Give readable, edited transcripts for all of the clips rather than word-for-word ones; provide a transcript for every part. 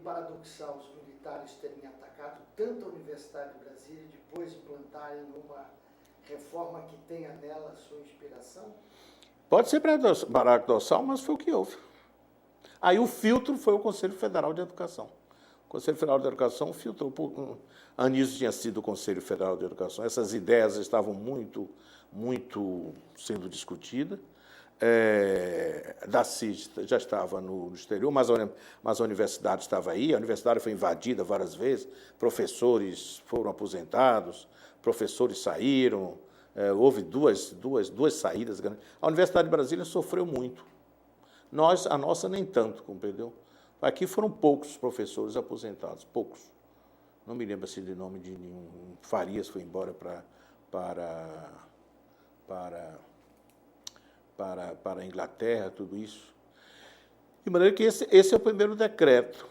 paradoxal os militares terem atacado tanto a Universidade de Brasília e depois implantarem uma reforma que tenha nela sua inspiração? Pode ser paradoxal, mas foi o que houve. Aí o filtro foi o Conselho Federal de Educação. O Conselho Federal de Educação filtrou. Anísio tinha sido o Conselho Federal de Educação. Essas ideias estavam muito sendo discutidas. Da CIS já estava no exterior, mas a universidade estava aí. A universidade foi invadida várias vezes, professores foram aposentados, professores saíram, houve duas saídas grandes. A Universidade de Brasília sofreu muito. A nossa nem tanto, compreendeu? Aqui foram poucos professores aposentados, poucos. Não me lembro assim de nome de nenhum. Farias foi embora para a Inglaterra, tudo isso. De maneira que esse é o primeiro decreto.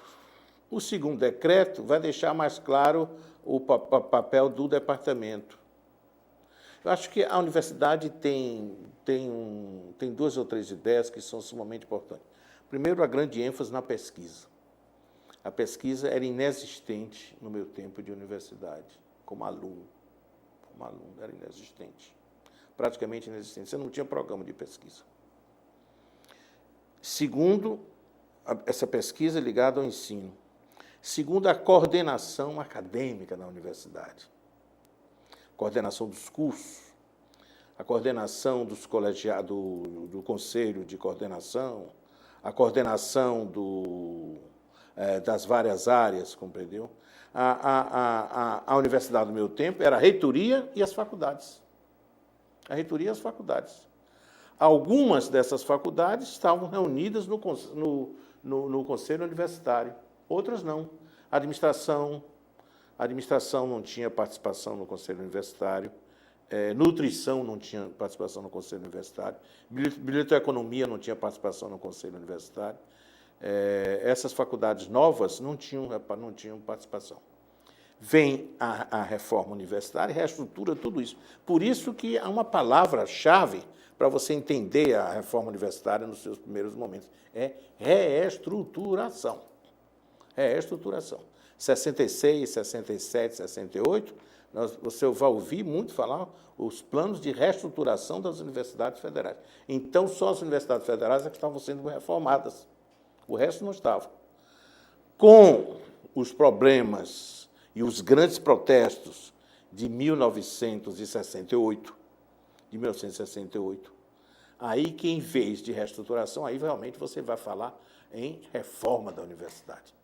O segundo decreto vai deixar mais claro o papel do departamento. Eu acho que a universidade tem duas ou três ideias que são sumamente importantes. Primeiro, a grande ênfase na pesquisa. A pesquisa era inexistente no meu tempo de universidade, como aluno. Como aluno, era inexistente. Praticamente inexistente. Você não tinha programa de pesquisa. Segundo, essa pesquisa ligada ao ensino. Segundo, a coordenação acadêmica da universidade. Coordenação dos cursos, a coordenação dos colegiados, do conselho de coordenação, a coordenação das várias áreas, compreendeu? A universidade do meu tempo era a reitoria e as faculdades. A reitoria e as faculdades. Algumas dessas faculdades estavam reunidas no conselho universitário, outras não. A administração não tinha participação no conselho universitário, nutrição não tinha participação no conselho universitário, biblioteconomia não tinha participação no conselho universitário. Essas faculdades novas não tinham participação. Vem a reforma universitária e reestrutura tudo isso. Por isso que há uma palavra-chave para você entender a reforma universitária nos seus primeiros momentos. É reestruturação. Reestruturação. 66, 67, 68, você vai ouvir muito falar os planos de reestruturação das universidades federais. Então, só as universidades federais é que estavam sendo reformadas. O resto não estava. Com os problemas e os grandes protestos de 1968, aí que, em vez de reestruturação, aí realmente você vai falar em reforma da universidade.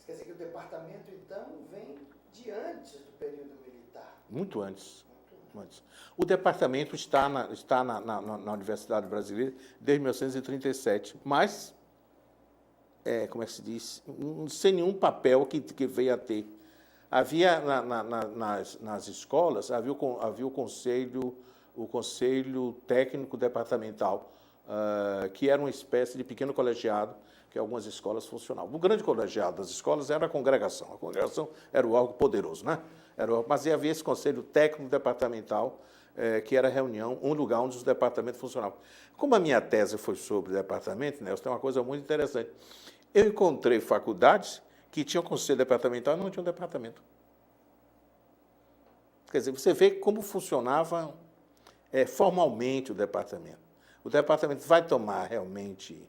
Quer dizer que o departamento, então, vem de antes do período militar? Muito antes. O departamento está na Universidade Brasileira desde 1937, mas, como é que se diz, sem nenhum papel que veio a ter. Havia, nas escolas, havia o conselho técnico departamental, que era uma espécie de pequeno colegiado que algumas escolas funcionavam. O grande colegiado das escolas era a congregação. A congregação era o órgão poderoso, né? Mas havia esse conselho técnico departamental, que era a reunião, um lugar onde os departamentos funcionavam. Como a minha tese foi sobre departamento, Nelson, tem uma coisa muito interessante. Eu encontrei faculdades que tinham conselho departamental e não tinham departamento. Quer dizer, você vê como funcionava formalmente o departamento. O departamento vai tomar realmente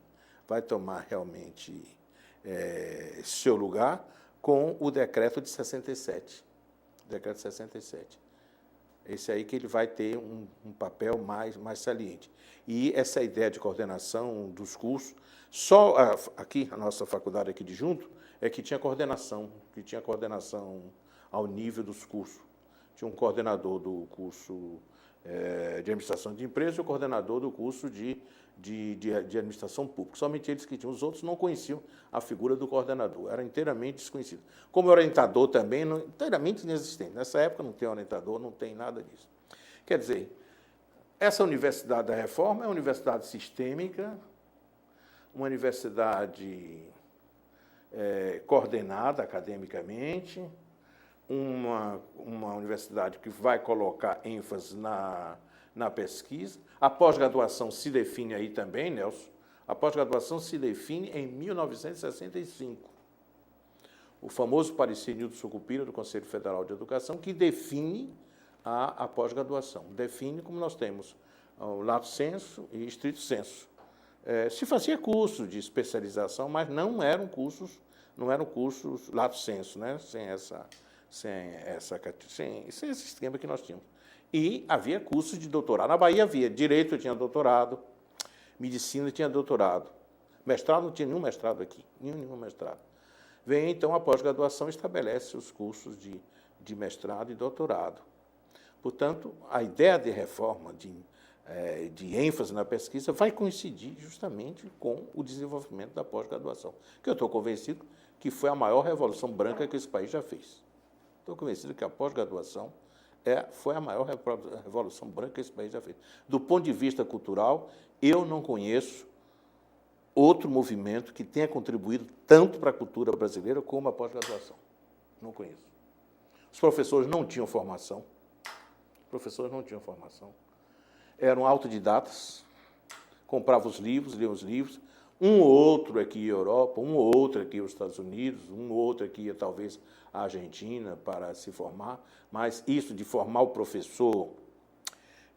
seu lugar com o decreto de 67. O decreto de 67. Esse aí que ele vai ter um papel mais saliente. E essa ideia de coordenação dos cursos, só aqui, a nossa faculdade aqui de junto, é que tinha coordenação ao nível dos cursos. Tinha um coordenador do curso de administração de empresas e o coordenador do curso de administração pública. Somente eles que tinham. Os outros não conheciam a figura do coordenador. Era inteiramente desconhecido. Como orientador também, inteiramente inexistente. Nessa época não tem orientador, não tem nada disso. Quer dizer, essa Universidade da Reforma é uma universidade sistêmica, uma universidade coordenada academicamente, uma universidade que vai colocar ênfase na pesquisa. A pós-graduação se define aí também, Nelson. A pós-graduação se define em 1965. o famoso parecer Nildo Sucupira, do Conselho Federal de Educação, que define a pós-graduação. Define como nós temos o lato sensu e estrito sensu. Se fazia curso de especialização, mas não eram cursos lato sensu, né? sem esse esquema que nós tínhamos. E havia cursos de doutorado. Na Bahia havia direito, eu tinha doutorado, medicina tinha doutorado. Mestrado, não tinha nenhum mestrado aqui, nenhum mestrado. Vem, então, a pós-graduação estabelece os cursos de mestrado e doutorado. Portanto, a ideia de reforma, de ênfase na pesquisa, vai coincidir justamente com o desenvolvimento da pós-graduação, que eu estou convencido que foi a maior revolução branca que esse país já fez. Estou convencido que a pós-graduação foi a maior revolução branca que esse país já fez. Do ponto de vista cultural, eu não conheço outro movimento que tenha contribuído tanto para a cultura brasileira como a pós-graduação. Não conheço. Os professores não tinham formação. Eram autodidatas, compravam os livros, liam os livros. Um ou outro aqui ia à Europa, um ou outro aqui aos Estados Unidos, um ou outro aqui ia, talvez, à Argentina para se formar. Mas isso de formar o professor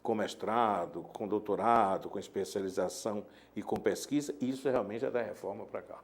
com mestrado, com doutorado, com especialização e com pesquisa, isso realmente é da reforma para cá.